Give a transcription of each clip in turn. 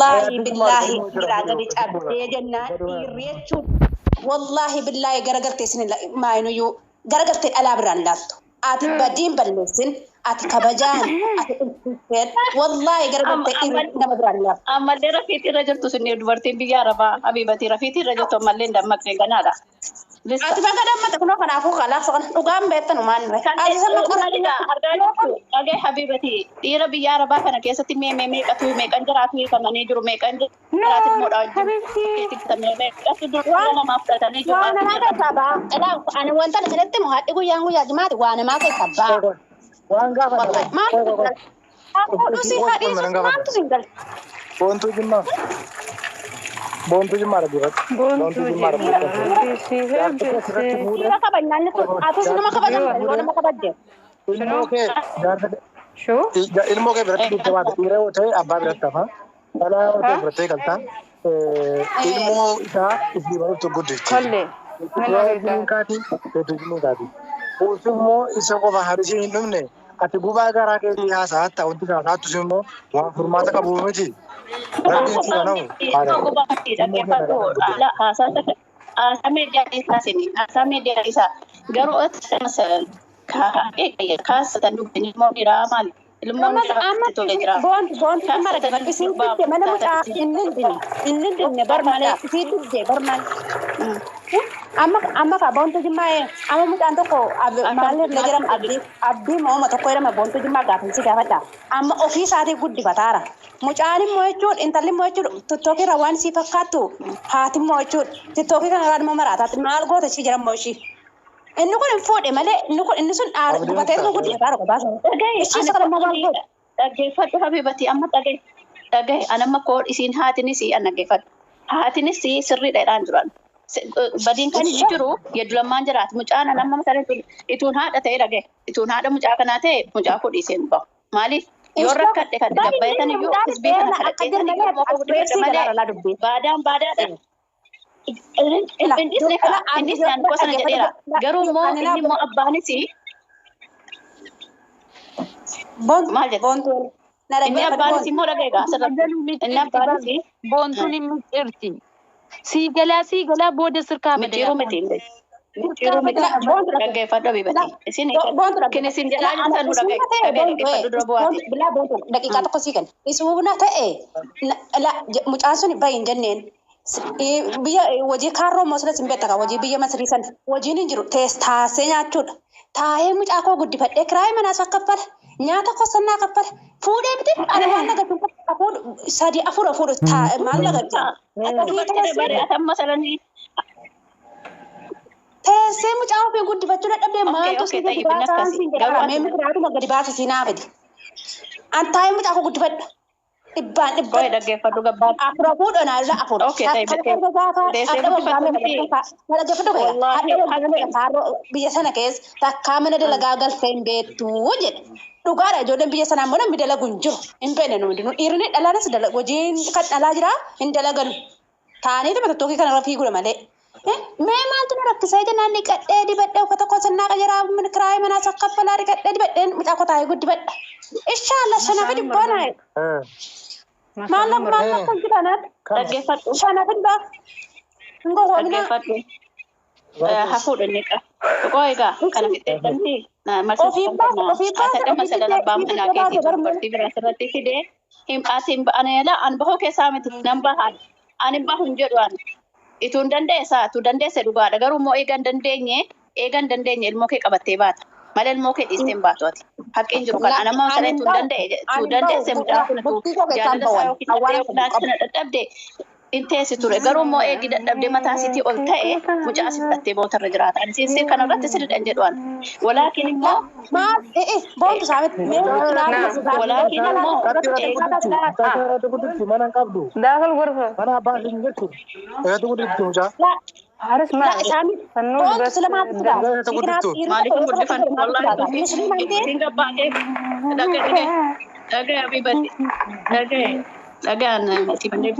بالله راجل أبدي جنة يريتشو والله بالله غرغرتي سن ما ينو غرغرتي على برانلاتو ات بدين بلسن ات كبجان ات انفيد والله غرغرتي نما برانلاتو أما اللي رفيتي رجل تسني دورتي بيا ربا حبيبتي رفيتي رجل تملين دمك في جنادا ات ما قدام ما تكونوا كنا اكو خلاص وقام بيتنا ما نري أجي حبيبتي يا ربي يا ربا كنا كيستي مي كتو مي كنجراتي كماني جرو مي كنجراتي موداج كيتي تمي مي كتو أنا ما أفتني جو وانا ما كتبا انا وانت نسيت مهدي يانغو يا جماعه وانا ما كتبا وانغا والله ما aku sih hadis mantu single bontu jumma lagi kan bontu jumma kira kabanyan itu atau sih nama kabanyan baru nama kabadde ilmu ke berarti itu ada kira itu abah berarti apa kalau itu berarti kalta ilmu itu isi baru tuh gede itu kati usumo iso ko bahari sih ilmu ati guba gara ke dia saat tahun 300 wa formata ka bumeti berarti itu kan itu guba hati dan kepada ala asasa asame dia isa sini asame dia isa garo masalan ka satan duk ni mo diramal ilmu itu lejra bont mara da bisi mana muta indin barmale situ je barmal amma ka bonto jimae amma muta antoko malle legeram abdi mo ma to koyra ma bonto jima ga tan siga fata amma office ate guddi batara mucani mochud intalli mochud toki rawan si fakatu hatim mochud toki kan ran mo marata mal go ta ci jaram moshi ennu ko en fode male ennu ko ennu sun ar ko bater ko guddi batara ko basa ci sakala mo bango dage fatu habibati amma dage anama ko isin hatini si anage fat hatini si sirri daidan duran badin kan jiru ya dulaman jarat mucana nama masare itun hada tay dage itun hada muca kana tay muca ko disen ba mali yorra kadde gabbaytan yu isbi kana kadde mo ko dubbe badan indis kan ko sana jadera garu mo inni mo abbani si bontu inni abbani si mo dage ga sada inni abbani si bontu ni mirti sigala boda sirka mitiru mitinde bontu dage fado bibati isini bontu kene sin jala sanu dage fado droboati bila bontu dakika to sikan isubuna ta la mucasun bayin jannen biya waje karo masala simbeta ka waje biya masrisan waje ni jiru testa senya chud tae muca ko guddi fadde kray mana sakappal nyata ko sanna kappal fude mti ana wanda ga ko sadi afuro ta malla ga bare atam masalani tese muca ko guddi fadde dabbe ma to okay tayi binakasi gawa me mi radu magadi basa sina gadi antae muca ko guddi fadde ibban boy dage fadu gabbat afro fudo na la afro okay tayi bete wala jafatu ko hado biya sana kes takamana de lagagal fembe tuje dugara jodan biya sana mona midala gunjo impene no dinu irni dalana sidala gojin kan dalajira indala gal tani de to ki kan rafi gura male me man tun rakkisa jana ni kadde di badde ko to ko sanna ka jara min kray mana sakapala ri kadde di badde mi ta ko tay guddi badde inshallah sana ka di bona malam kan kita dage fadu sana kan ba ngo dage fadu hafu dan nika ko ga kana fitte tanti na masal ata masala bam ana ke ti seperti berasati side him asim anela an baho ke samit namba had anim bahun jodwan itu dandesa tu dandesa duga daga rumo egan dandenye ilmo ke qabatte baata malal mo ke distem baatoti haqqin jiru kan ana ma sare tu dandese muda kun tu jalla sayo kitne dadabde intesi ture garu mo egi dadabde mata siti ol tae muja asitatte botar jirata an sir kana ratte sir dan jedwan walakin mo ma bontu sabit me walakin mo mana kabdu dagal gurfa mana ba lingatu itu guddu muja harus ma sami bontu selamat sudah malikum mudifan wallahi singa baage dage habibati dage Dhagaan timne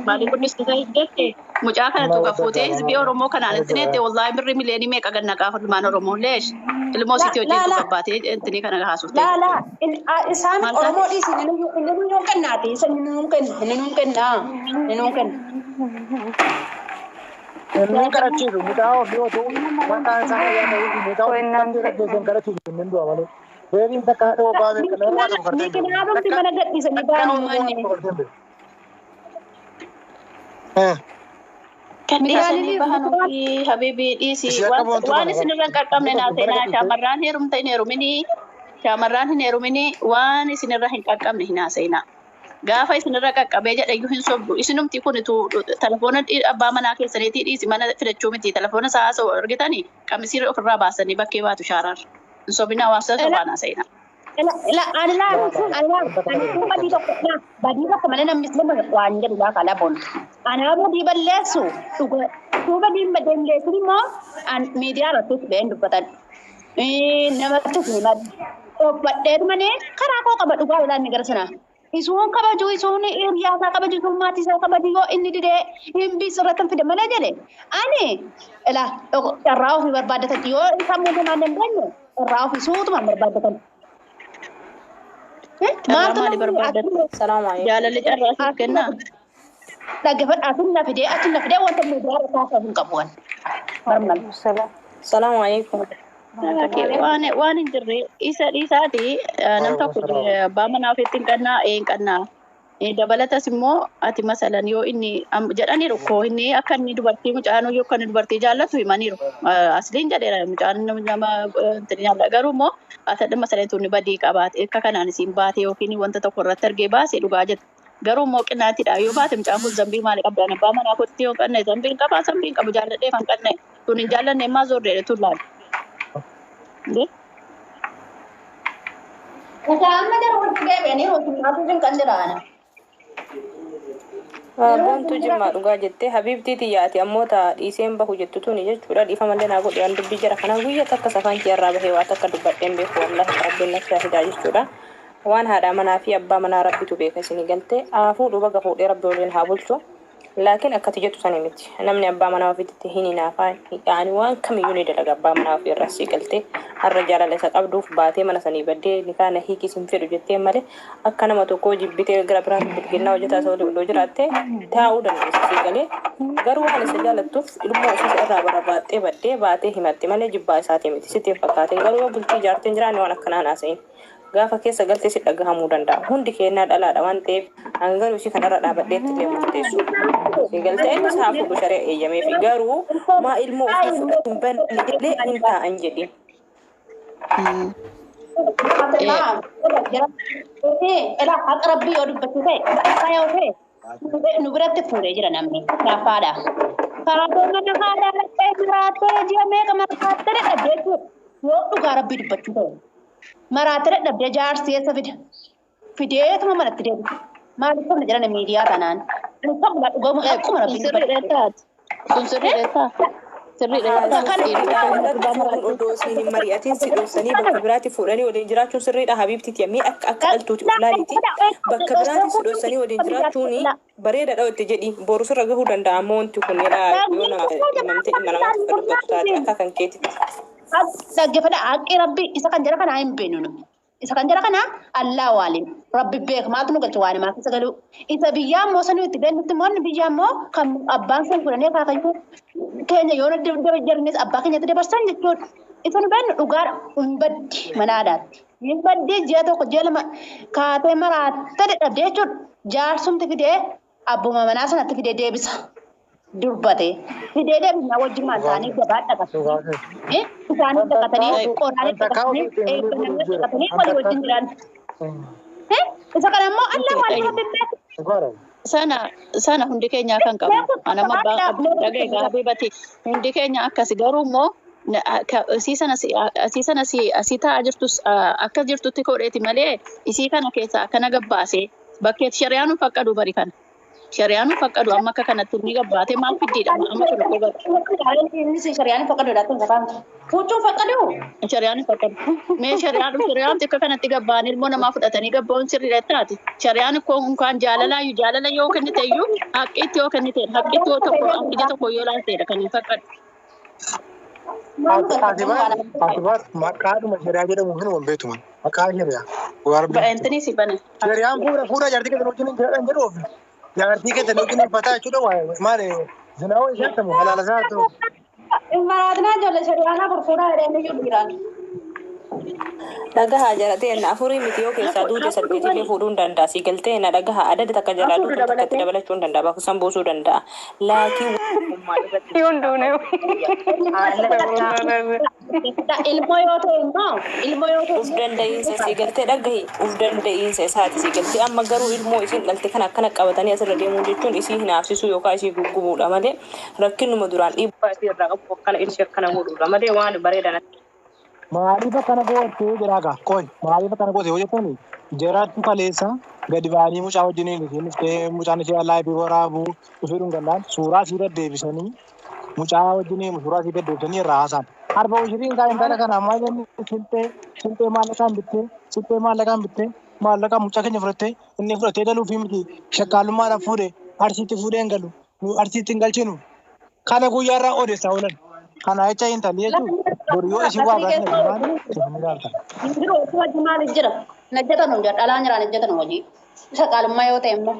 maali kunis isa jette mucaa kana tu gafute hizbi oromoo kanaan intinete wallahi birri miliyoonii meeqa ganna qaaf ilmaan oromoo leesh ilmoo siti hojii tu qabbaate intini kana haasufte لا isaan oromoo dhiisin inni nuun kennaati isa inni nuun kenna Ini karachiisu mucaa ofii otoo maqaan isaa yaadatu mucaa ofii kan jedhan karachiisu inni du'a malee. Beeriin takka haadha obbaa beekan nama waa tokko fardeen beeku. Kinaafatti mana gadhiisanii baanummaanne. kan dhiisanii bahanuufi habiibii dhiisi waan isinirra hin qaqqabne naa seenaa shaamarraan heerumta hin heeruminii shaamarraan hin heeruminii waan isinirra hin qaqqabne hin haaseenaa. Gaafa isinirra qaqqabee jedhayyuu hin sobdu isinumti kunitu telefoona abbaa manaa keessaniitii dhiisi mana fidachuu miti telefoona isaa haasa'u argitanii qamisii ofirraa baasanii bakkee baatu shaaraar hin sobinaa waan sana sobaan haasa'inaa. Badii tokko malee namni lama waan jedhu laa kala boonu. Anaa badii balleessu duuba dhimma dandeessin immoo miidiyaa irratti ba'een dubbatan. Namatti himan uffadheetu malee karaa koo qaba dhugaa ilaanni gara sanaa. Isuun kabaju isuun hiriyaasaa kabaju isuun maatii isaa kabaju yoo inni didee hin biisirratti hin fide malee jedhe ani irraa ofii barbaaddatan yoo sammuu namaa dandeenye irraa ofii suutumaan barbaaddatan. Maali barbaaddatan jaalalli carraa kennaa. Dhaggeeffadhaatiin na fidee achi na fidee wanta miidiyaa irra taasisaa hin qabu waan. Salaamu alaikum. Waan hin jirre isa dhiisaati nam tokko abbaa manaa ofiitti hin qannaa dabalatas immoo ati masalan yoo inni jedhaniiru koo inni akka inni dubartii mucaan yoo kan dubartii jaallatu himaniiru asliin jedheera mucaan nama jaalla garuu immoo ati masalan tunni badii qabaate akka kanaan isiin baate yookiin wanta tokko irratti argee baase dhugaa jette garuu immoo qinnaatidha yoo baate mucaan kun zambii maali qabdaan abbaa manaa kootti yoo qanne zambiin qabu jaalladhee kan qanne tun hin jaallanne maa zoorreedhe tun laal. Nama gara walitti deebi'anii hojii hin kan jiraana. Wantu jimmaa dhugaa jettee habiibtii xiyyaati ammoo dhiiseen bahu jettu tuni jechuudha dhiifamallee naa godhe waan dubbii jira kana guyyaa takka safaan kiyarraa bahee waa takka dubbadheen beeku wallahi rabbiin na shaahidaa jechuudha waan haadha manaa fi abbaa manaa rabbitu beeka isinii galtee fuudhuu baga fuudhee rabbi waliin haa bulchu laakiin akkati jettu sani miti namni abbaa manaa ofiitti hin hinaafaa yaani waan kamiyyuu ni dalaga abbaa manaa ofii irraa sii galtee har'a jaalala isa qabduuf baatee mana sanii baddee nikaana hiikis hin fedhu jettee malee akka nama tokkoo jibbitee gara biraan bilbilinaa hojjetaa isa waliin jiraattee taa'uu dandeessa sii galee garuu waan isa jaalattuuf ilmoo ofii irraa barabaaxxee baddee baatee himatti malee jibbaa isaatii miti sittiin fakkaate garuu bultii jaarteen jiraanne waan akkanaan haasa'in gaafa keessa galtee si dhagahamuu danda'a hundi kennaa dhalaadha waan ta'eef hangaruu si kanarra dhaabadheetti illee murteessu si galtee innis haa fuudhu sharee eeyyamee fi garuu maa ilmoo ofii fudhatu hin banne jedhee hin taa'an jedhi. Rabbii yoo dubbatu ta'e yoo ta'e nu biratti fuudhee jira namni laafaadha. Karaa mana haadhaa laphee jiraattee ji'a meeqa marfaattee dadhabdee yoo dhugaa rabbii dubbachuu ta'e. Maraatee dadhabdee jaarsi eessa fideetuma manatti deebisu. Maaliif kana jedhan miidiyaa kanaan? Dhugaa dhugamu akkuma rabbii dubbachuu. Sun sirriidha. Odoosin mari'atiin si dhoofsanii bakka biraatti fuudhanii waliin jiraachuun sirriidha habiibtiiti yammii akka dhaltuuti ulaaliiti bakka biraatti si dhoofsanii waliin jiraachuun bareedaadha itti jedhi boru sirra gahuu danda'a ammoo wanti kun yoo nama himamtee dhimma namaatti dubbatu taate akka kan keetitti. Dhaggeeffadha haqqi rabbii isa kan jara kanaa hin beeknu isa kan jara kanaa allaa waaliin rabbi beek maaltu nu galcha waan maaf isa galu isa biyyaa ammoo sanuu itti beeknutti immoo biyyaa ammoo kan abbaan san fudhanii akaakayyuu keenya yoo jarnis abbaa keenyatti dabarsan jechuudha isa nu beeknu dhugaadha hin baddi manaadhaatti hin baddi ji'a tokko ji'a lama kaatee maraattee dadhabdee jechuudha jaarsumti fidee abbuma manaa sanatti fidee deebisa. Durbate fidee deebisnaa wajjin maal isaanii gabaa dhaqatu isaanii dhaqatanii qoraalee dhaqatanii walii wajjin jiran isa kana immoo allah waan nama bibbeeku sana hundi keenya kan qabu anama abbaa qabu dhagaa habiibati hundi keenya akkasi garuu immoo asii sana asii taa'aa jirtus akka jirtutti kodheeti malee isii kana keessaa akkana gabbaase bakkeetti shari'aan faqqadu bari kana. Shari'aan fakkadu amma akka kanatti ni gabbaate maal fiddiidha amma kana qofa. Inni si shari'aan fakkadu dhaatu gabaan. Fuuchuun fakkadu. Shari'aan fakkadu. Mee shari'aan akka kanatti gabbaan ilmoo namaa fudhatanii gabbaa'uun sirriidha taati. Shari'aan kan jaalala yoo kennite iyyuu haqqiitti yoo kennite haqqiitti yoo tokko ija tokko yoo laalteedha kan hin fakkadu. Atibaat maqaadhuma shari'aa jedhamu hin wanbeetuman. Maqaa shari'aa. Ba'eentini si bane. Shari'aan fuudha jaartii keessan wajjin hin jedhan jedhuuf. Jaartii keessan wajjin hin fataa jechuudha waa'ee maali zinaawwan ishaatamu halaala isaa ta'u. Maraatnaa ijoollee shari'aanaa gurguraa jedhanii iyyuu dhiiraan. Dhagahaa jalatee na afurii miti yoo keessaa duute salphiitillee fuudhuu hin danda'a. Si galtee na dhagahaa adda takka jalaa duute takkatti dabalachuu hin danda'a. Bakka san buusuu danda'a. Laakiin Ilmoo yoo ta'e immoo uf danda'iinsa si galtee dhagahi uf danda'iinsa isaati si galtee amma garuu ilmoo isin dhalte kan akkana qabatanii asirra deemuu jechuun isii hinaafsisuu yookaan isii guggubuudha malee rakkinuma duraan dhiibbaa isii irraa qabu akkana ishee akkana godhuudha malee waan bareedan. Maaliif akkana goote jedhaaga qoy maaliif akkana goote yoo jettan jaraatti kaleessa gadi ba'anii mucaa wajjin isheen dhuftee mucaan ishee allaa fi waraabuu dhufee dhungallaan suuraa isii deddeebisanii mucaa wajjin suuraa isii deddeebisanii irraa haasaan harba ushiriin kaa intala kana ammaa jenni siltee maallaqaan bittee maallaqa mucaa keenya fudhattee inni fudhattee galuufi miti shakkaalummaadhaaf fuudhe arsiitti fuudhee hin galu nu arsiitti hin galchinu kana guyyaarraa odeessaa oolan kana jecha intalli jechuun Boriyo isi waa baasne maali? Jiru wajji maaliif jira? Najjatan hojii dhalaan jira najjatan hojii. Isa qaalummaa yoo ta'e immoo.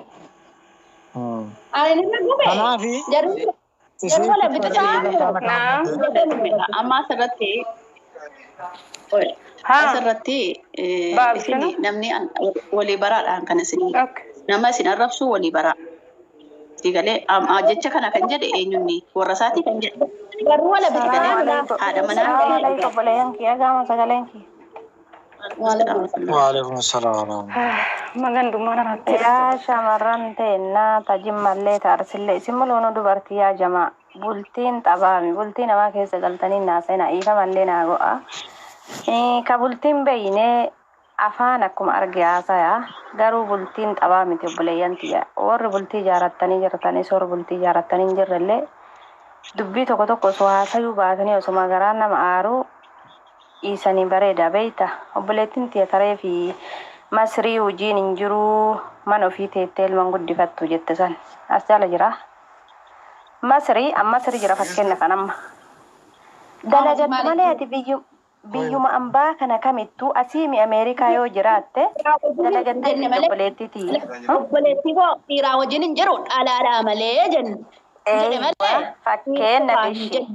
Ani nama gube. Kanaafi jarri wala bitaa. Amma asirratti isin namni walii baraadhaan kan isin nama isin arrabsuu walii baraa. Digalee jecha kana kan jedhe eenyunni warra isaatii kan jedhe. Garuu wala bitaa. Haadha manaa. Waalaikumsalam. Magan dumana ratte. Ya shamarran teenna tajimmallee taarsillee simuluunu dubartii yaa jamaa bultiin xabaami bultii namaa keessa galtanii naasena iifamallee naa go'a. Ka bultiin beeyne afaan akkuma arge haasaya garuu bultiin xabaamiti obboleeyyantiya warri bultii ijaarrattanii jirtanii soor bultii ijaarrattanii hin jirrellee dubbii tokko tokko osoo haasayuu baatanii osuma garaan nama aaruu isanii bareeda beeyta obboleettiin tiyataree fi masrii hojiin hin jiru mana ofii teettee ilman guddifattu jette san as jala jira masrii amma masrii jira fakkeenya kan amma dalagattu malee ati biyyuma ambaa kana kamittuu asiimi Ameerikaa yoo jiraatte dalagattee obboleettiiti. Obboleettii koo dhiiraa wajjin hin jiru dhalaadhaa malee jennu. Fakkeenya ishee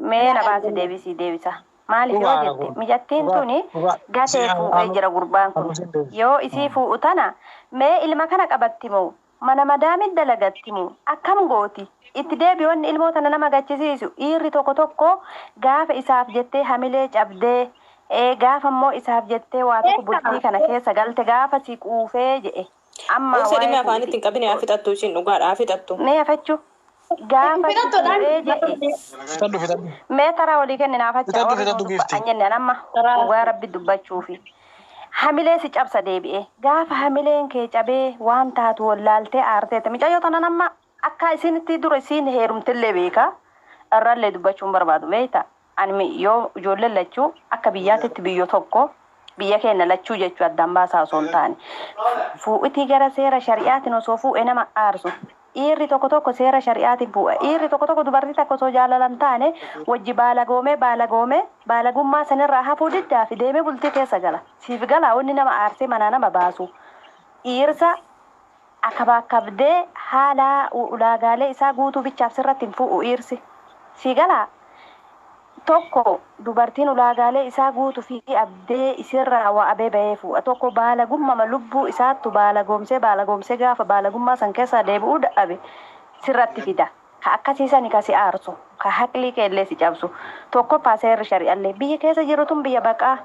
mee na baase deebisa. Maaliif yoo jette mijattiin tuni gatee fuudhee jira gurbaan kun yoo isii fuudhu tana mee ilma kana qabatti moo mana madaamit dalagatti moo akkam gooti itti deebi'oonni ilmoo tana nama gachisiisu dhiirri tokko gaafa isaaf jettee hamilee cabdee gaafa immoo isaaf jettee waa tokko bultii kana keessa galte gaafa si quufee jedhe amma waan sedime afaanitti hin qabine afixattu isin dhugaadha afixattu mee afachuu gaafa si jedhe mee taraa walii kenninaaf acha anyenne amma dhugaa rabbi dubbachuufi hamilee si cabsa deebi'e gaafa hamileen kee cabee waan taatu wallaaltee aarteete micayyoo tana nama akka isinitti dura isin heerumtillee beeka irrallee dubbachuun barbaadu beeyta ani yoo ijoollee lachuu akka biyyaatitti biyyo tokko biyya keenya lachuu jechuu addaan baasaa osoo hin taane fuudhitii gara seera shari'aatiin osoo fuudhe nama aarsu dhiirri tokko seera shari'aatiin fuudha dhiirri tokko dubartii takka osoo jaalalan taane wajji baalagummaa sanirraa hafuu diddaa fi deemee bultii keessa gala siif galaa wanni nama aarsee manaa nama baasu dhiirsa akabakabdee haala ulaagaalee isaa guutuu bichaaf sirratti hin fuudhu dhiirsi si galaa tokko dubartiin ulaagaalee isaa guutuu fi abdee isirraa waa abee bahee fuudha tokko baalagummaa lubbuu isaattu baalagomsee gaafa baalagummaa san keessaa deebi'uu dadhabe sirratti fida ka akkasiisani ka si aarsu ka haqlii keellee si cabsu tokko paaseerri shari'allee biyya keessa jirutun biyya baqaa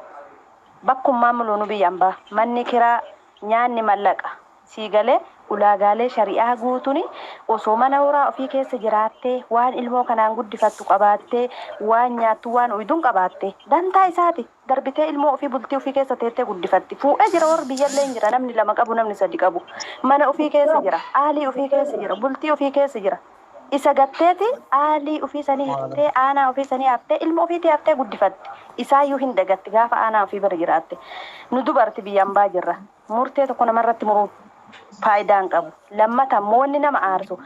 bakkummaa muluunu biyya hambaa manni kiraa nyaanni mallaqa Siigalee ulaagaalee shari'aa guutuuni osoo mana horaa ofii keessa jiraattee waan ilmoo kanaan guddifattu qabaattee waan nyaattu waan uyduun qabaattee dantaa isaati darbitee ilmoo ofii bultii ofii keessa teettee guddifatti fuudhee jira warri biyyallee hin jira namni 2 qabu namni 3 qabu mana ofii keessa jira aalii ofii keessa jira bultii ofii keessa jira isa gatteeti aalii ofii sanii haftee aanaa ofii sanii haftee ilmoo ofii haftee guddifatti isaayyuu hin dagatti gaafa aanaa ofii bira jiraatte nu dubarti biyyaan baa jirra murtee tokko namarratti muruu faayidaan qabu lammata moonni nama aarsu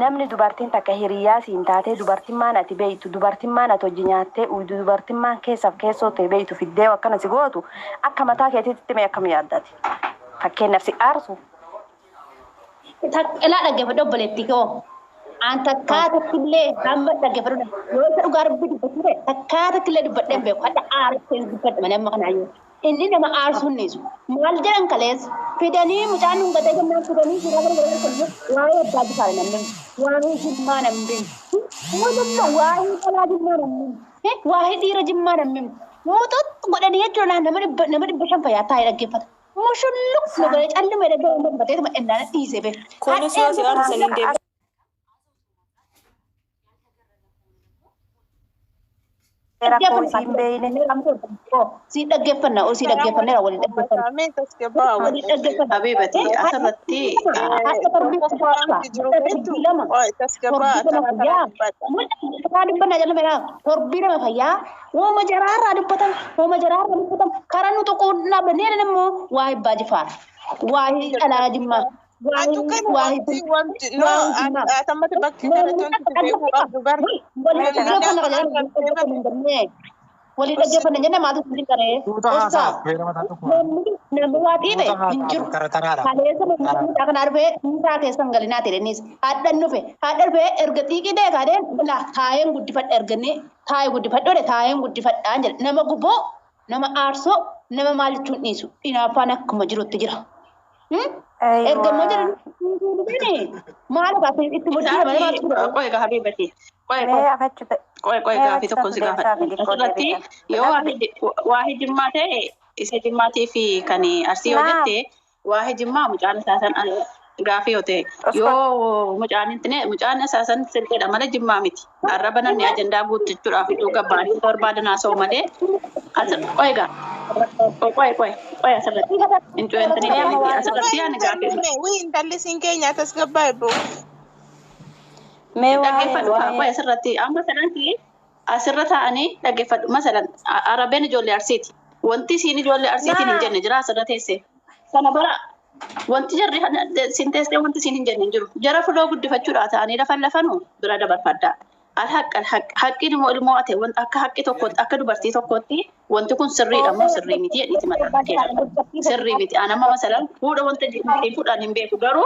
namni dubartiin takka hiriyaa siin taatee dubartiin maan ati beeytu dubartiin maan ati hojii nyaattee uydu dubartiin maan keessaaf keessoo ta'e beeytu fiddee akkana si gootu akka mataa keetiitti mee akkam yaaddati fakkeenyaaf si aarsu. Ilaa dhaggeeffadhu obboleettii koo. An takkaata killee hamma dhaggeeffadhu yoo isa dhugaa rabbi dubbatu takkaata killee dubbadhee hin beeku hadda aarteen dubbadha malee amma kana ayyuu. Inni nama aarsuun niisu maal jedhan kalees fidanii mucaan hungatee jennaan fidanii suuraa gara kollu waa'ee addaa bifaale namni waa'ee jimmaa namni muuxuxxa waa'ee qalaa jimmaa namni waa'ee dhiira jimmaa namni muuxuxxa godhanii jechuudha nama 500 fayyaa taa'ee dhaggeeffata. Mushulluk nagare calli mai daga wannan ba ta inda na dise be. Ko ne so si arsalin dai. Era ko sin beene si dhaggeeffanna oo si dhaggeeffanne waliin dhaggeeffanna. Ameen tasgabaa Waliin dhaggeeffanna. Habibati asirratti dubbanna jala meeqa torbii nama fayyaa wooma jaraarraa dubbatan karaa nu tokko dhaabannee immoo waa ibbaa jifaar waa dhalaa jimmaa. Wali dhaggeeffanna jenna maatu siin qaree. Namni waa dhiibe hin jiru. Kaleessa namni kan arbee isaa keessan galinaa jedhaniis haadhan dhufe erga xiiqii deekaadeen taa'een guddifadha erganii taa'ee guddifadhoodhe taa'een guddifadhaan jedhe nama guboo nama aarsoo nama maal jechuun dhiisu dhinaafaan akkuma jirutti jira. Ergammoo jedhanii maal baasee itti mudhii malee maal tura. qoy ga Habibati qoy gaaffii tokko si gaafadha. Asirratti yoo waa hijimmaa ta'e isa jimmaatii fi kan arsii yoo jette waa hijimmaa mucaan isaasan gaaffii yoo ta'e yoo mucaan isaasan sirriidha malee jimmaa miti. Arraba namni ajandaa guuttachuudhaaf iddoo gabbaanii barbaadan haasa'u malee qoy ga qoy asirratti incuentanii asirratti yaani gaaffii. Wiin tallisiin keenya tasgabbaa eebboo. Dhaggeeffadhu qoy asirratti amma sanatti asirra taa'anii dhaggeeffadhu masalan arabeen ijoollee arsiiti. Wanti siin ijoollee arsiitiin hin jenne jira asirra teessee. Sana bara wanti jarri siin teessee wanti siin hin jenne hin jiru. Jara fuloo guddifachuudhaa ta'anii lafanu bira dabarfaddaa. Haqqiin immoo ilmoo ate akka haqqi tokkotti akka dubartii tokkotti wanti kun sirriidha moo sirrii miti jedhiiti mataa keessa. Sirrii miti anamma masalan fuudha wanta fuudhaan hin beeku garuu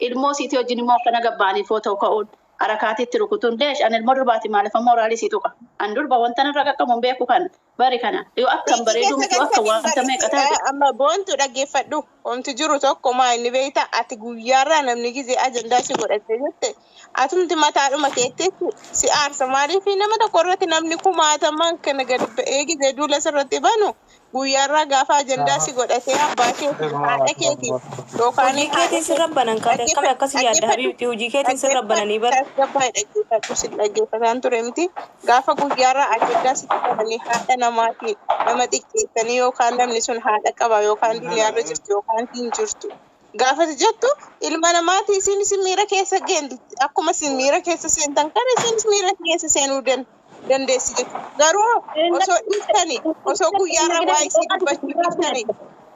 ilmoo siitii wajjin immoo akkana gabbaanii footoo ka'uun. Arakaatiitti rukutuun leesh an ilmoo durbaati maaliif mooraalii sii tuqa. An durba wanta narra qaqqabuun beeku kan bari kana yoo akkam bareedu miti akka wanta meeqa ta'e. Amma boontu dhaggeeffadhu wanti jiru tokko maa inni beekta ati guyyaarraa namni gizee ajandaa si godhattee jette atumti mataadhuma teetteetti si aarsa maaliif nama tokko irratti namni kumaataman kana gadi ba'ee gizee duula sirratti banu guyyaarraa gaafa ajandaa si godhatee abbaa keetii haadha keetii yookaan Hojii keetiin si rabbanan kaadhe akkami akkasii yaadda Habibti hojii keetiin si rabbananii bara. Tasgabbaa dhaggeeffadhu si dhaggeeffataan ture miti gaafa guyyaarraa ajandaa si godhatanii haadha namaatiin nama xiqqeessanii yookaan namni sun haadha qaba yookaan duniyaarra jirtu yookaan hin jirtu. Gaafa jettu ilma namaati isinis miira keessa geendi akkuma isin miira keessa seentan kana isinis miira keessa seenuu dandeessi jechuudha. Garuu osoo dhiiftanii osoo guyyaarra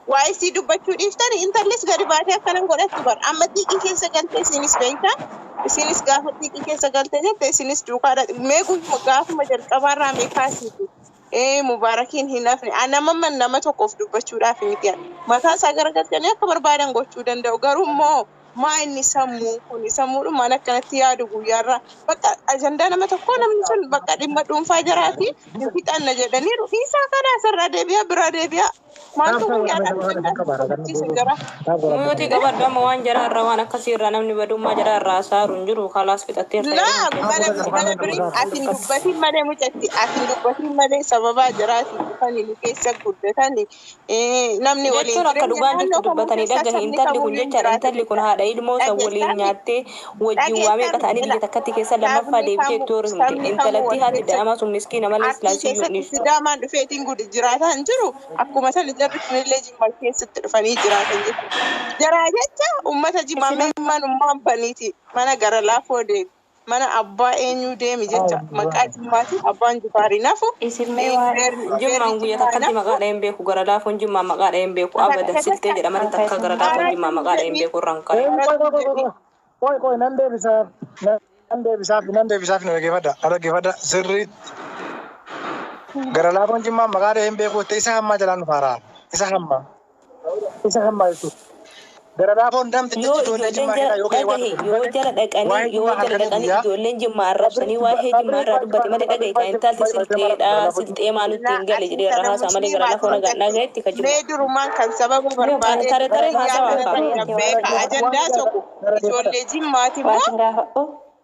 waa isii dubbachuu dhiiftanii intallis gadi baatee akkanan godhattu bara amma xiiqii keessa galtee isinis beekta isinis gaafa xiiqii keessa galtee jette isinis duukaadha mee gaafuma jalqabaarraa mee kaasiitu. Mubaarakiin hin hafne anamamman nama tokkoof dubbachuudhaaf miti mataa isaa garagalchanii akka barbaadan gochuu danda'u garuu immoo maa inni sammuu kun sammuudhumaan akkanatti yaadu guyyaarraa bakka ajandaa nama tokkoo namni sun bakka dhimma dhuunfaa jiraati hin fixanna jedhaniiru isaa kana asirraa deebi'a biraa deebi'a maaltu guyyaadhaan jira. Muyuutii qabaddu amma waan jara irraa waan akkasii irraa namni badummaa jara irraa saaru hin jiru kalaas fixatteerta. Mana birii asin dubbatiin malee mucatti asin dubbatiin malee sababaa jiraati dhufanii nu keessa guddatanii namni waliin jechuun akka dhugaa jirtu dubbatanii dhagahe intalli kun jechaadha intalli kun haadha ilmoo isa waliin nyaattee wajjin waamee qataanii biyya takkatti keessa lammaffaa deebitee itti horumte intalatti haati da'amaa sun miskiina malee silaasiyyuu dhiisu. Sidaamaan dhufeetiin gudi jiraataa hin jiru akkuma sana jarri kunillee jimmaa keessatti dhufanii jiraatan jechuudha. Jaraa jecha uummata jimmaa ummaan baniiti mana gara laafoo deemi. Mana abbaa eenyu deemi jecha maqaa jimmaati abbaan jifaarii nafu jimmaan guyyaa takkatti maqaadha hin beeku gara laafoon jimmaa maqaadha hin beeku abada siltee jedhamani takka gara laafoon jimmaa maqaadha hin beeku irraan ka'e. Qoy nan deebisaaf nu dhaggeeffadha sirriitti. Gara laafoon jimmaa maqaadha hin beeku isa hammaa jalaan nu faaraa isa hammaa jechuudha. Gara laafoon damti ijoollee jimmaa keessa yoo jala dhaqanii ijoolleen jimmaa arrabsanii waa'ee jimmaa irraa dubbate malee dhagaye kan intalti silxee maalutti hin galle jedhee irra haasaa malee gara laafoon nagaan dhagayetti kan jiru. Mee durumaan kan sababa barbaade taree haasaa beeka ajandaa tokko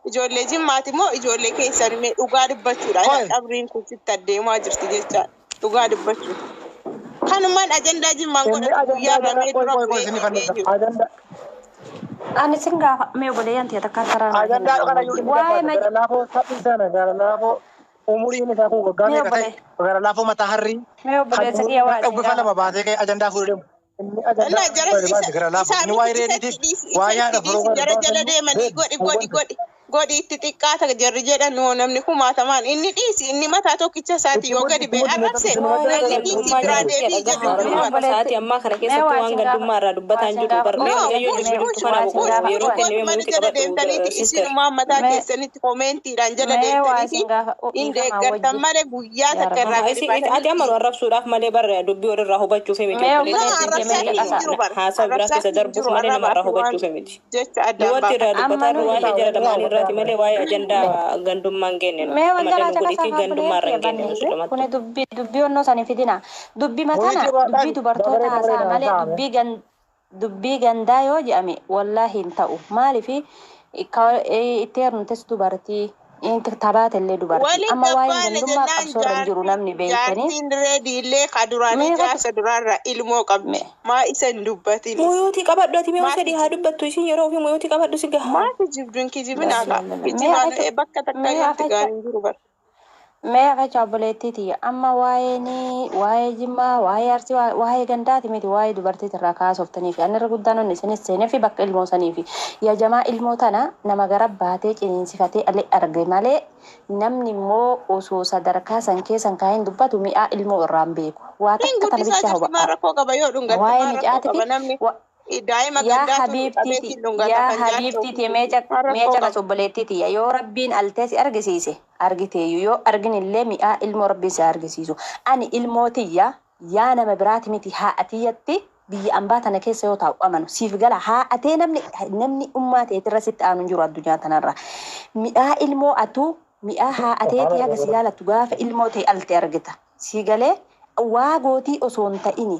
ijoollee jimmaati moo ijoollee keessan mee dhugaa dubbachuudha qabriin kun sitti adeemaa jirti jecha dhugaa dubbachuu. Kanumaan ajandaa jimmaan godhatu guyyaa ramee dura beeku. Ani singa me obboleeyyan ta'e takka taraan. Ajandaa kana gara laafoo saphisana gara laafoo umuriin isaa kun waggaa meeqa ta'e gara laafoo mataa harrii. Me obboleessa kiyya waa. Dhuggufa lama baatee ka'e ajandaa fuudhee inni ajandaa gara laafoo inni waa'ee reediitiif waa yaada firoo jara jala deemanii godhi itti xiqqaata jarri jedhan namni kumaatamaan inni dhiisi inni mataa tokkicha isaati yoo gadi bee arrabse namni dhiisi biraa deebii jedhu sa'aatii ammaa kana keessatti waan gandummaa irraa dubbataan jiru barlee yoo jiru kana bu'uura yeroo kenname multi qabatu isinumaan mataa keessanitti komeentiidhaan jala deemtaniiti hin deeggartan malee guyyaa takka irraa gadi baatanii ati amma nu arrabsuudhaaf malee barre dubbii walirraa hubachuuf miti haasaa biraa keessa darbuuf malee namarraa hubachuuf miti jecha addaan duwwatti irraa dubbataan waa'ee jala lamaanii irraati malee waa'ee ajandaa gandummaan genne malee godhiitii gandummaa irra hin genne kun dubbii onnoo sanii fidina dubbii matana dubbii dubartoota haasaa malee dubbii gandaa yoo jedhame wallaahi hin ta'u maaliif itti heerumtes dubartii inti tabaate illee dubartii amma waa'ee gandummaa qabsoorra hin jiru namni beekanii jaartiin reedii illee kaduraanii jaarsa duraarra ilmoo qabne maa isa hin dubbatin muyuutii qabadhu ati mee sadii haa dubbattu isin yeroo ofii muyuutii qabadhu si gaha maati jibduun kijibinaa qaba kijibaa bakka takka irratti gaariin jiru bara. Mee afacha obboleettiiti amma waa'ee jimmaa waa'ee arsii waa'ee gandaati miti waa'ee dubartiiti irraa kaasoftanii fi anirra guddaan onni isinis seenee fi bakka ilmoo sanii fi yaa jamaa ilmoo tana nama gara baatee ciniinsifatee alee arge malee namni immoo osoo sadarkaa san keessan kaa'een dubbatu mi'aa ilmoo irraan beeku waa takka tana bicha huba'a waa'ee micaati yaa habiibtiiti meeca qasobboleettiiti yoo rabbiin altees argisiise argiteeyyu yoo argin illee mi'aa ilmoo rabbiin si argisiisu ani ilmootiyya yaa nama biraati miti haa'atiyyatti biyya ambaa tana keessa yoo taa'u amanu siif gala haa'atee namni ummaa ta'eetirra sitti aanu jiru addunyaa tanarra mi'aa ilmoo atu mi'aa haa'ateeti haga si jaalattu gaafa ilmoo ta'e alte argita si galee waa gootii osoo hin ta'ini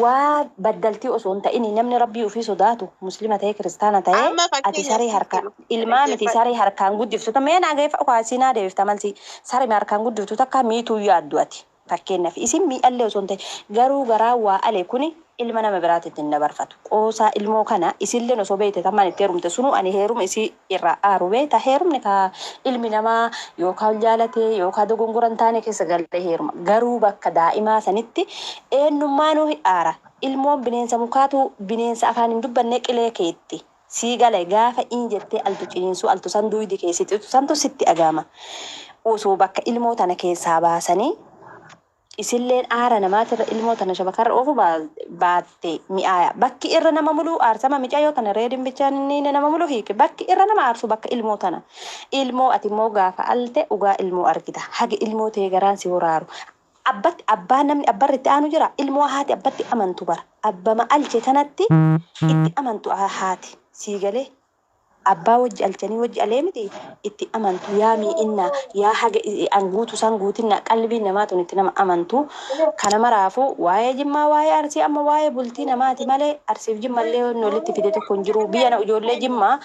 waa baddaltii osoo hin ta'ini namni rabbii ofii sodaatu muslima ta'e kiristaana ta'e ati saree harkaan ilmaa miti saree harkaan guddiftu tamee nageef kwaasinaa deebifta malsi saree harkaan guddiftu takka miituu yaaddu ati fakkeenyaaf isin mi'allee osoo hin ta'e garuu garaa waa alee kuni ilma nama biraatitti hin dabarfatu qoosaa ilmoo kana isilleen osoo beekte tammaan itti heerumte sunu ani heeruma isii irraa aaru beekta heerumni ka ilmi namaa yookaan jaalatee yookaan dogongoran taane keessa galee heeruma garuu bakka daa'imaa sanitti eenyummaanuu aara ilmoon bineensa mukaatu bineensa afaan hin dubbanne qilee keetti sii gale gaafa in jettee altu ciniinsu altu san duwidi keessatti santu sitti agama osoo bakka ilmoo tana keessaa baasanii isilleen aara namaatirra ilmoo tana shabakarra oofu baatte mi'aaya bakki irra nama muluu aarsama micaa yoo tana reedin bichaan inni nama muluu hiike bakki irra nama aarsu bakka ilmoo tana ilmoo ati immoo gaafa alte ugaa ilmoo argita haga ilmoo ta'e garaan si horaaru abbatti abbaa namni abbarri itti aanu jira ilmoo haati abbatti amantu bara abbama alche kanatti itti amantu haati Siigale abbaa wajji alchanii wajji alee miti itti amantu yaa mi'inna yaa haga anguutu san guutinna qalbii namaatu itti nama amantu kana maraafu waa'ee jimmaa waa'ee arsii amma waa'ee bultii namaati malee arsiif jimmallee walitti fide tokko hin jiru biyya na ijoollee jimmaa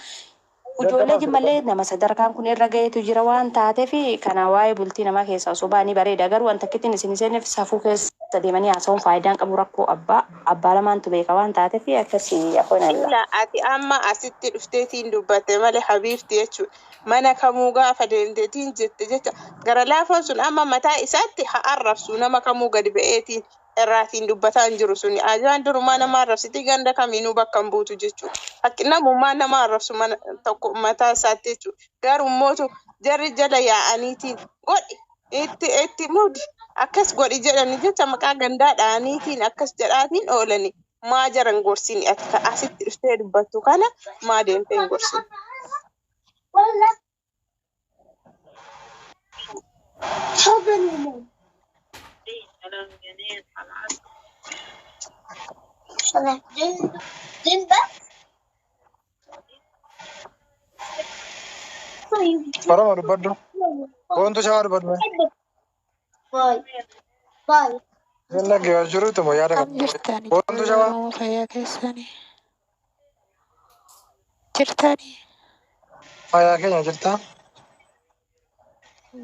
Ujoollee jimmallee nama sadarkaan kun irra gaheetu jira waan taateef kana waa'ee bultii namaa keessaa osoo baanii bareeda garuu wanta kittiin isin isiniif safuu keessa deemanii haasa'uun faayidaan qabu rakkoo abbaa lamaantu beeka waan taateef akkasii afaan Ila ati amma asitti dhufteetiin dubbatte malee habiibti jechuudha. Mana kamuu gaafa deemteetiin jette jecha gara laafoon sun amma mataa isaatti haa arrabsu nama kamuu gadi ba'eetiin irraatiin dubbataa hin jiru suni. Ajaan durumaa nama arrabsiti ganda kamiinuu bakka hin buutu jechuudha. Fakki namummaa nama arrabsu tokko mataa isaatti jechuudha. Garuu mootu jarri jala yaa'aniitiin godhi itti mudi akkas godhi jedhani jecha maqaa gandaa dha'aniitiin akkas jedhaatiin oolani. Maa jaran gorsini ati asitti dhuftee dubbattu kana maa deemtee hin gorsini. Oromoo dubbadhu. Wantu shawaa dubbadhu. Inni dhaggeeffachaa jirutu moo yaada Am jirtani Wantu shawaa. fayyaa keessanii jirtani Fayyaa keenya jirtaa?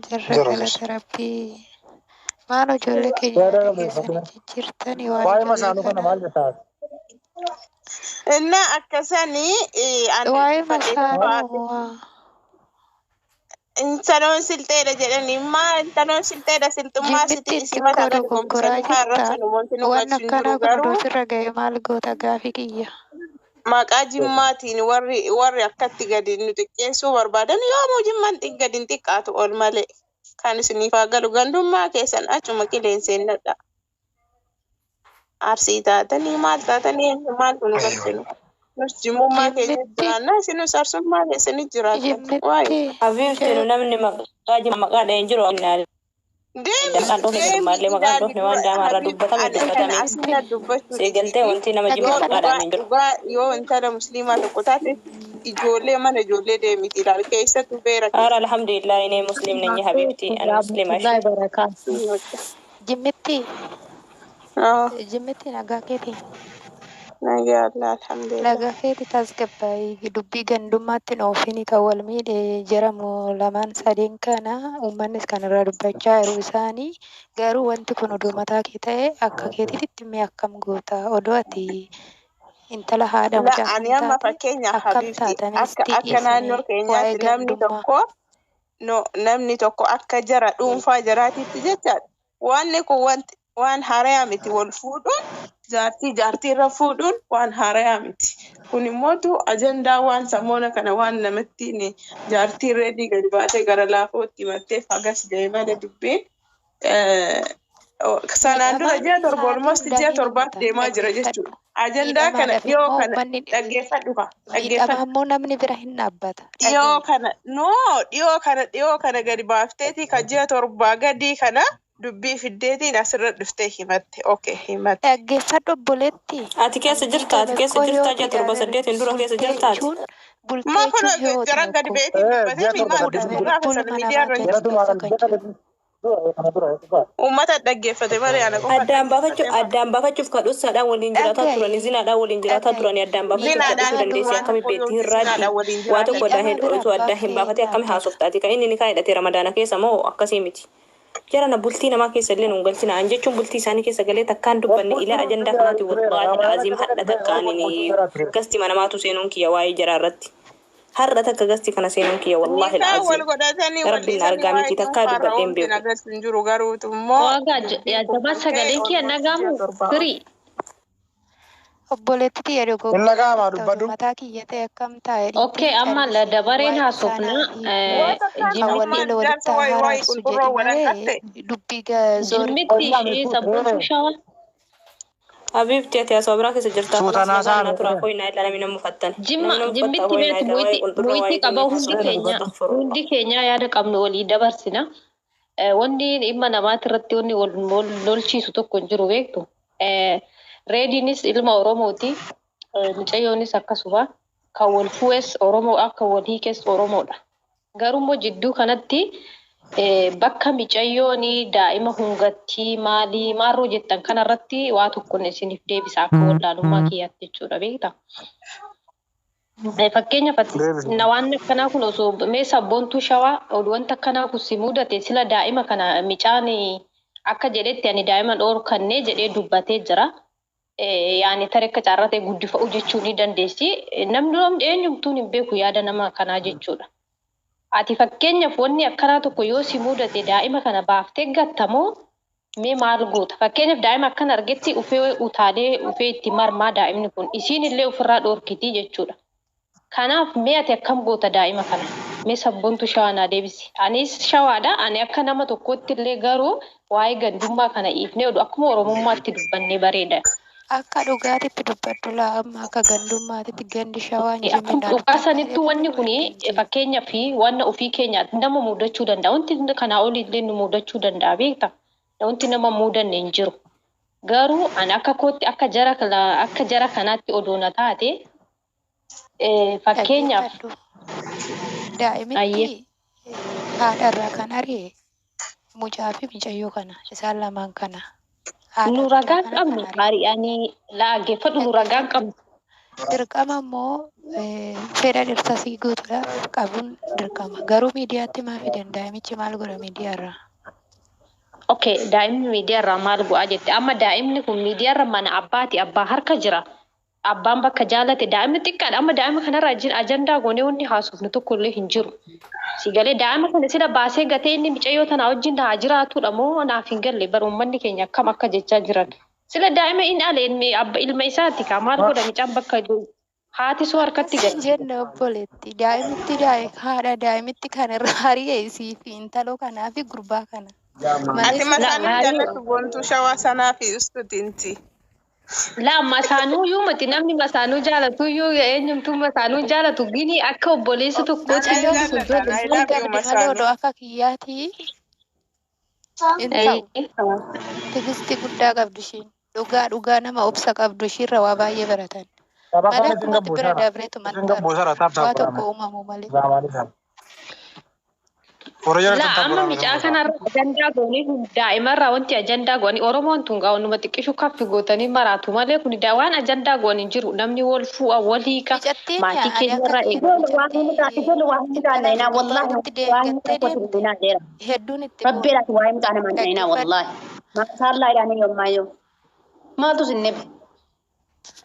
jirra Jirra galata rabbii maal ijoollee keenya Yaada yaada qabeeffadhu. keessanii jirtani waan Waa'ee ijoollee masaanuu kana kana maal jettaa? Inna akkasanii waa'ee fadhii masaanuu intaloon silteedha jedhanii maa intaloon silteedha siltummaa jimmitti siti itti isi mataa godhu gadi goggoraa gombisanii haa jirta arrabsan wanti nu waan galchu hin akkanaa jiru kun garuu oduu sirra ga'e maal goota gaafii kiyya maqaa jimmaatiin warri akkatti gadi nu xiqqeessuu barbaadan yoomuu jimmaan gadi hin xiqqaatu ol malee kan isiniif haa galu gandummaa keessan achuma qileenseen nadha. Arsii taatanii maal taatanii maaltu nu galchinu. Nus jimmummaa keenya jimmitti jiraanna isinus arsummaa keessanii jiraatan. Waayee. jimmitti Habiibti nu namni maqaa jimma maqaa dhaheen jiru innaan maqaan dhofne jirmaallee maqaan dhofne waan daamaarraa dubbatame dubbatame asina dubbachuu seegaltee wanti nama jimma maqaa dhahameen jiru. dhugaa yoo intala musliimaa tokko taate ijoollee mana ijoollee deemiti ilaal keessattuu beera Haara alhamdulillah inni muslim nanyi habiibti ani muslima jimmitti keessa. jimmitti nagaa keetii Nagaa Allah alhamdulillah. nagaa keetii tasgabbaa'ii dubbii gandummaatti oofini kan wal miidhe jiramu lamaan sadeen kana uummannis kan irraa dubbachaa jiru isaanii garuu wanti kun oduu mataa kee ta'e akka keetiitti mee akkam goota odoo ati intala haadha La mucaa ani kan amma taate fakkeenyaaf akkam habiibti taatanis akka naannoo dhiyeessine waa'ee keenyaatti gandummaa namni tokko akka jara dhuunfaa jaraatitti jechaadha. Wanni kun waan haarayaa miti wal fuudhuun jaartii irra fuudhuun waan haarayaa miti. Kun immoo ajandaa waan samoona kana waan namatti jaartii reedii gadi baatee gara laafootti himattee fagas ga'e malee dubbiin sanaan dura ji'a torba olmost ji'a torbaaf deemaa jira jechuudha. Ajandaa kana dhiyoo kana dhaggeeffadhu ka miidhama immoo namni bira hin dhaabbata. dhiyoo kana gadi baafteeti ka ji'a torbaa gadii kana dubbii fiddeetiin asirra dhuftee himatte. Okay himatte. Dhaggeeffadhu obboleetti. Ati keessa jirta ji'a torba saddeetiin dura keessa jirtaati. Maa kun jara gadi beetii dubbatee miidhaa guddaa gaafa sana miidiyaa irra uummata dhaggeeffate malee ana qofa. Addaan baafachuuf kadhussaadhaan waliin jiraataa turanii zinaadhaan waliin jiraataa turanii addaan baafachuuf kadhusuu dandeessi akkami beektii hirraatti waa tokko addaa hin baafatee akkami haasoftaati kan inni ni kaa'edhatee ramadaana keessa moo akkasii miti. Jarana bultii namaa keessa illee nuun galchina an jechuun bultii isaanii keessa galee takkaan dubbanne ilaa ajandaa kanaati wallaahi aziim hadha takkaaniin gasti manamaatu seenuun kiyya waa'ee jaraarratti. Har'a takka gasti kana seenuun kiyya wallaahi aziim. Rabbiin argaa miti takkaa dubbadheen beeku. Waagaa jabaa sagaleen kiyya nagamu firii. Obboleetti jedhu Inni gaamaa dubbadhu. mataa kiyya ta'e akkam taa'e. Okay, amma dabareen haasofna. Waliin walitti haaraasu jedhamee dubbii Jimmitti ishee sabboon shawaa. Habiibti ati asoo biraa keessa jirtaa. Suutanaa saanu. Turaa koyinaa ilaa namni nama uffattan. Jimmitti beeku muyitii qaba hundi keenya yaada qabnu walii dabarsina. Wanni dhimma namaati irratti wanni wal lolchiisu tokko hin jiru beektu. Reediinis ilma Oromooti. Mucayyoonis akkasuma. kan wal fu'es Oromoo akka wal hiikes Oromoodha. Garuu immoo jidduu kanatti bakka micayyooni daa'ima hungattii maalii maarroo jettan kanarratti waa tokkoon isiniif deebisa akka wallaalummaa kiyyaatti jechuudha beektaa. Fakkeenyaaf waan akkanaa kun osoo mee sabboontuu shawaa wanta akkanaa kun si mudate sila daa'ima kana micaan akka jedhetti ani daa'ima dhoorkannee jedhee dubbatee jira. Yaani tarii akka caarratee guddifa'u jechuu ni dandeessi. Namni eenyumtuun hin beeku yaada nama akkanaa jechuudha. Ati fakkeenyaaf wanni akkanaa tokko yoo si mudate daa'ima kana baaftee gattamoo mee maal goota? Fakkeenyaaf daa'ima akkana argetti ufee utaalee ufee itti marmaa daa'imni kun isiin illee ofirraa dhoorkitii jechuudha. Kanaaf mee ati akkam goota daa'ima kana? Mee sabboontu shawaanaa deebisi. Anis shawaadha. Ani akka nama tokkotti illee garuu waa'ee gandummaa kana dhiifnee oduu akkuma Oromummaatti dubbannee bareeda. Akka dhugaatitti dubbadhu laa amma akka gandummaatitti gandi shawaan Akkuma dhugaa sanittuu wanni kuni fakkeenyaa fi wanna ofii keenyaatti nama mudachuu danda'a. Wanti kanaa olii illee nu mudachuu danda'a beektaa? Wanti nama mudanne hin jiru. Garuu ani akka kootti akka jara kanaatti odoona taate fakkeenyaaf daa'imitti haadharraa kan ari'e mucaa fi mucayyoo kana isaan lamaan kana. Nu ragaan qabnu ari'anii laaggeeffadhu nu ragaan qabnu. Dirqama immoo fedha dhirsasii guutuudhaaf qabuun dirqama. Garuu miidiyaatti maa fidan daa'imichi maal godha miidiyaarraa? Okay, daa'imni miidiyaarraa maal go'aa jette? Amma daa'imni kun miidiyaarra mana abbaati abbaa harka jira. Abbaan bakka jaalate daa'imni xiqqaadha. Amma daa'ima kanarraa ajandaa goonee wanni haasofnu tokko illee hin jiru. Sigalee daa'ima kana sila baasee gatee inni micayyoo tanaa wajjin haa jiraatudha moo naaf hin galle bara uummanni keenya akkam akka jechaa jiran. Sila daa'ima inni alee ilma isaati kaa maal godha micaan bakka haati soo harkatti galte. Jenne obboleetti daa'imitti haadha daa'imitti kanarraa ari'ee isii fi intaloo kanaa fi gurbaa kana. Ati masaanii jaalatu boontuu shawaa sanaa fi ustutinti. La masaanuu yoo mati namni masaanuu jaalatu yoo eenyumtuu masaanuu jaalatu gini akka obboleessa tokkotti yoo haloodoo akka kiyyaati tigisti guddaa qabdu ishiin dhugaa nama obsa qabdu ishiirra waa baay'ee baratan mana akkumatti bira dabreetu mantaa waa tokko uumamu malee. La amma micaa kanarra ajandaa goonii daa'imarraa wanti ajandaa goonii Oromoon tun gaa wanuma xiqqishu kaffi gootanii maraatu malee kun waan ajandaa goonii jiru namni wal fu'a wal hiika maatii keenyarraa hedduun itti Rabbiidhaaf waa'ee mucaa nama hin dhayinaa wallaahi. Maasaalaa idhaanii yommaa yoo. Maaltu sinne?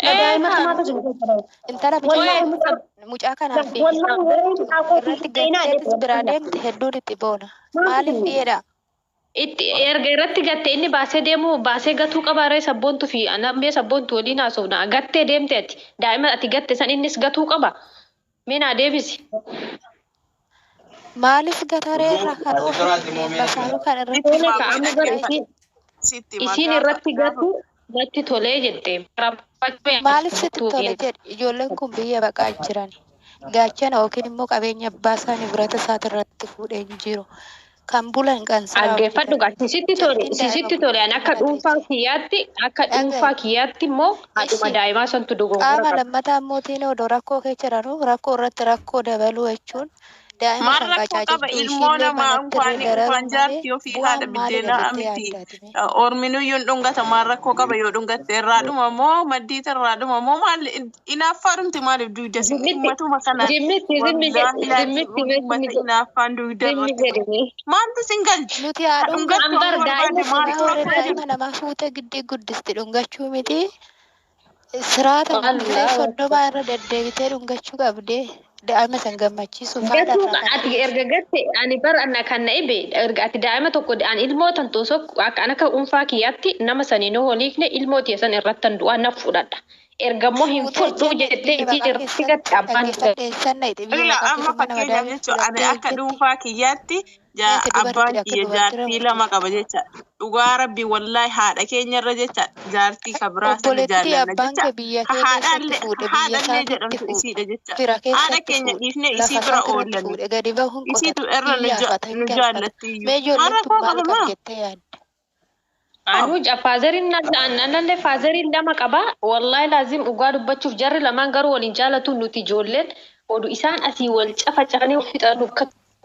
Daa'imman maatu sinne? intala mucaa kanaaf irratti gateetis biraa deemte hedduun itti boona. Maaliif dhiyeedha? Itti erga irratti gatte inni baasee deemu baasee gatuu qabaaree sabboontuu fi namni sabboontuu waliin haasofna gattee deemte ati daa'ima ati gatte san innis gatuu qaba. Mina deebisi. Maaliif gataree irraa kan ofiisaanuu kan irratti isiin irratti gatu natti tolee jettee. Maaliif sitti tole jedhe ijoolleen kun biyya baqaa jiran gaachana yookiin immoo qabeenya abbaa isaanii birata isaati irratti fuudhee jiru kan bulan kan Dhaggeeffadhu gaa sisitti tole ani akka dhuunfaa kiyyaatti immoo haadhuma daa'imaa santu dogongora qaama lammataa mootiin odoo rakkoo keessa jiranuu rakkoo irratti rakkoo dabaluu jechuun daa'ima kan qacaaciftu ilmoo namaa unkwaan jaartii ofii haadha biddeenaa miti. Orminuyyuun dhungata maal rakkoo qaba yoo dhungatte irraa dhuma moo maddiita irraa dhuma moo maal inaaffaadhumti maaliif duuda ummatuma kana inaaffaan duuda maaltu singalchi nuti daa'ima namaa fuute giddii guddisti dhungachuu miti siraata soddomaa irra deddeebitee dhungachuu qabdee. Daa'ima san gammachiisuuf ati erga gatte ani bar anna kan ibe erga ati daa'ima tokko ani ilmootan tosoo akka anaka dhuunfaa kiyyaatti nama saniinoo holiikne ilmooti san irrattan du'a na fudhadha. Erga immoo hin fudhu jettee itti irratti gatte abbaan amma fakkeenyaaf jechuudha ani akka dhuunfaa kiyyaatti abbaan kiyya jaartii lama qaba jecha dhugaa rabbii wallaahi haadha keenyarra jecha jaartii kabiraas ni jaalladha jecha haadhallee jedhamtu isiidha jecha haadha keenya dhiifne isii bira oollanne isiitu irra nu jaallatti iyyuu maal rakkoo qaba maa Anu fazarin nalle fazarin dama qaba wallahi lazim ugaa dubbachuuf jarri lamaan garuu waliin jaalatu nuti ijoolleen odu isaan asii wal cafacaqanii fixanu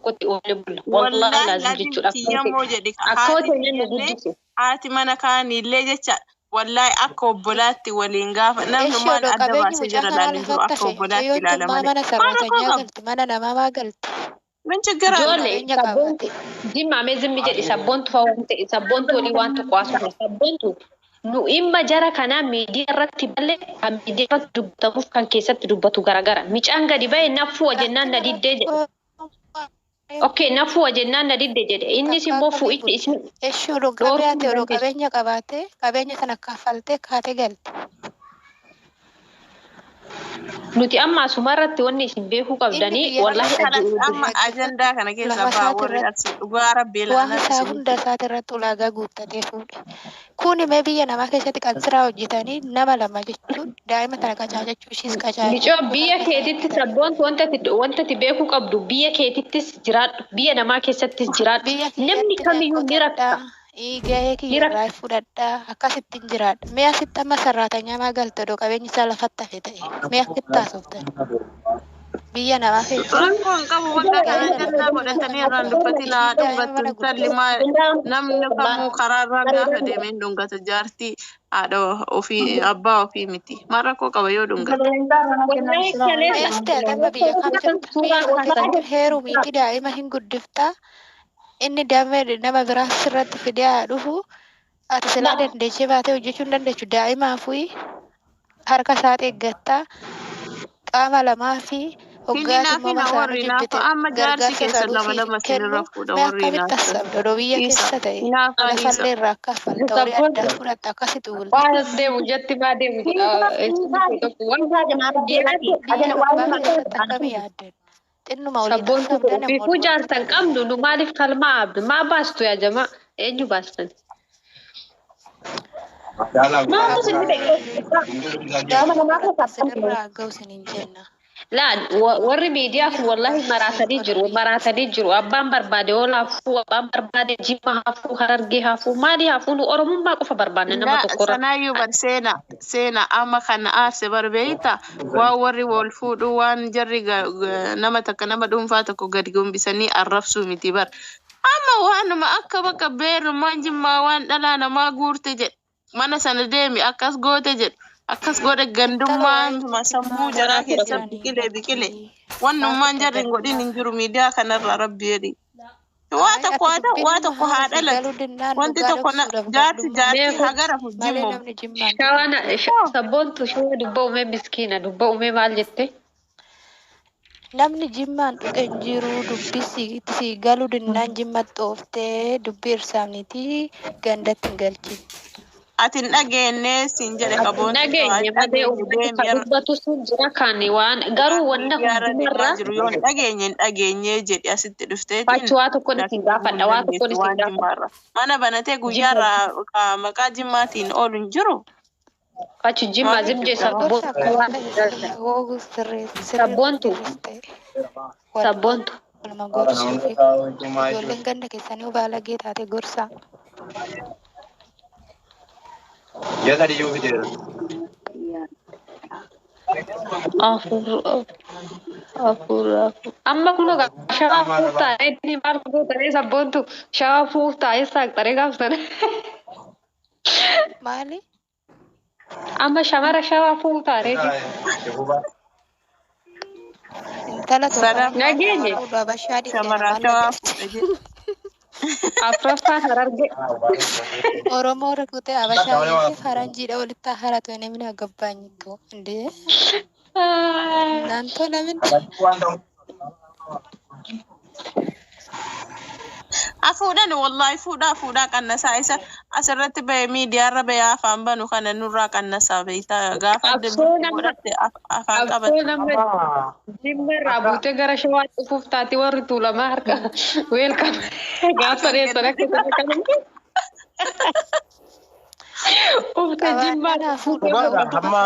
kotti oole bulla wallahi lazim jechuudha Kiyyamoo jedhi akka hoteelli nu guddise haati mana kaanillee jecha wallahi akka obbolaatti waliin gaafa namni Eshi maal odoo adda qabeenyi baasee jira mucaa kana laalin jiru lafatti akka hafe obbolaatti mucayyoo ilaala tummaa malee. mana sarratanyaa galti mana namaa galti. Min ችግር አለ? Qabeenya sabboontu qabate. jimmaamee zimmi jedhi sabboontu fa'aa waan ta'e sabboontu olii waan tokko haasofne sabboontu nu imma jara kanaa miidiyaa irratti malee kan miidiyaa irratti dubbatamuuf kan keessatti dubbatu garagara micaan gadi ba'e nafuu wajennaan na diddee jedhe okay nafuu wajennaan na diddee jedhe innis immoo fu'itti isin Eshi odoo qabeenya odoo qabeenya qabaate qabeenya sana kaffaltee kaatee galti. nuti amma asuma irratti wanni isin beekuu qabdanii wallahi Amma ajandaa kana keessa ba'aa warri asii dhugaa rabbii Waan laanaa isaa hunda isaati irratti ulaagaa guuttatee fuudhe. Kun immoo biyya namaa keessatti qansiraa hojjetanii nama lama jechuun daa'ima tana qacaacachuu ishiis qacaacachuu. Nicoo biyya keetitti sabboontu wanta ati beekuu qabdu biyya keetittis jiraadhu biyya namaa keessattis jiraadhu namni kamiyyuu ni rakka. Gahee kiyyarraa fudhadhaa akkasittiin jiraadha. Mee asitti amma sarraatanyaa maa galte odoo qabeenyi isaa lafatti hafe ta'e. Mee akkitti haasoftan. Biyya namaa keessatti. Rakkoon qabu bakka kana ajandaa godhatanii irraan dubbatinaa dhungatu sallimaa namni kamuu karaarraa gaafa deemee dhungata jaartii haadha ofii abbaa ofii miti. Maal rakkoo qaba yoo dhungata? Eestee amma biyya kam jirtu biyya keessatti heeruu miti daa'ima hin guddiftaa. Inni damee nama biraa sirratti fidee haa dhufu ati silaa dandeechee baatee hojjechuu hin dandeechu daa'imaafuu harka isaa eeggattaa qaama lamaa fi hoggaatu mama isaanii jibbite gargaarsa keessa dhufi kennu mee akkamitti asabda odoo biyya keessa ta'e lafallee irraa akka affalta horii addaa fudhatta akkasitti bulti. Waan as deemu jetti baa deemu akkamii yaaddan xinnuma olii sabboontu ofii jaartan qabnu nu maaliif kalmaa abdu maa baastu yaa jamaa eenyu baastan? sirraa ga'u siniin jenna. Laa warri miidiyaa kun wallahi maratanii jiru abbaan barbaade ool hafuu abbaan barbaade jimma hafuu harargee hafuu maali hafuu nu oromummaa qofa barbaanna nama tokko irratti. Sanaayyuu bar seena amma kana aarse barbeeyta waan warri wal fuudhuu waan jarri nama takka nama dhuunfaa tokko gadi gombisanii arrabsuu miti bar. Amma waanuma akka bakka beerummaan jimmaa waan dhalaa namaa guurte jedhe mana sana deemi akkas goote jedhe. Akkas godhe gandummaan sammuu jaraa keessa biqile wannummaan jarri hin godhin hin jiru miidiyaa kanarraa rabbi jedhi. Waa tokko haa dhalatu wanti tokko jaarti hagara hojjimoo. Shawana sabboontu shawaa dubba umee miskiina dubba umee maal jette? Namni jimmaan dhuge hin jiru dubbi si galuu dinnaan jimma xooftee dubbi irsaaniiti gandatti hin galchine. Atin dhageenye siin jedhe qaboon dhageenye badee dubbatu sun jira kan waan garuu wanna hundumarra jiru yoo dhageenye jedhe asitti dhufteetiin fachi waa tokko isin gaafadha waa tokko isin gaafadha mana banatee guyyaarraa maqaa jimmaatiin oolu hin jiru fachi jimmaa zimjee sabboontu Waluma gorsuu fi ijoolleen ganda keessanii baalagee taate gorsaa. Ya tadi juga video. Afur. Amma kuno ga shawaa fuutaa inni maal gootanii sabboontu shawaa fuutaa eessaa taree gaafsan. Maali? Amma shamara shawaa fuutaa reeti. Intala tokko nageenye shamara shawaa fuudhe. Afraffaan hararge. Oromoo rukutee abashaa faranjiidha walitti haratu namni agabbaanyitu indee. Naantoo namni. Afuudhan wallahi fuudhaa qannasaa isa asirratti bahee miidiyaarra bahee afaan banu kana nurraa qannasaa beektaa gaafa godhatte afaan qabate. Jimmarraa buutee gara shawaa dhufuuf taate warri tuulamaa harka weelkam gaafa dheessan akka tajaajila. Ufte jimmaa Amma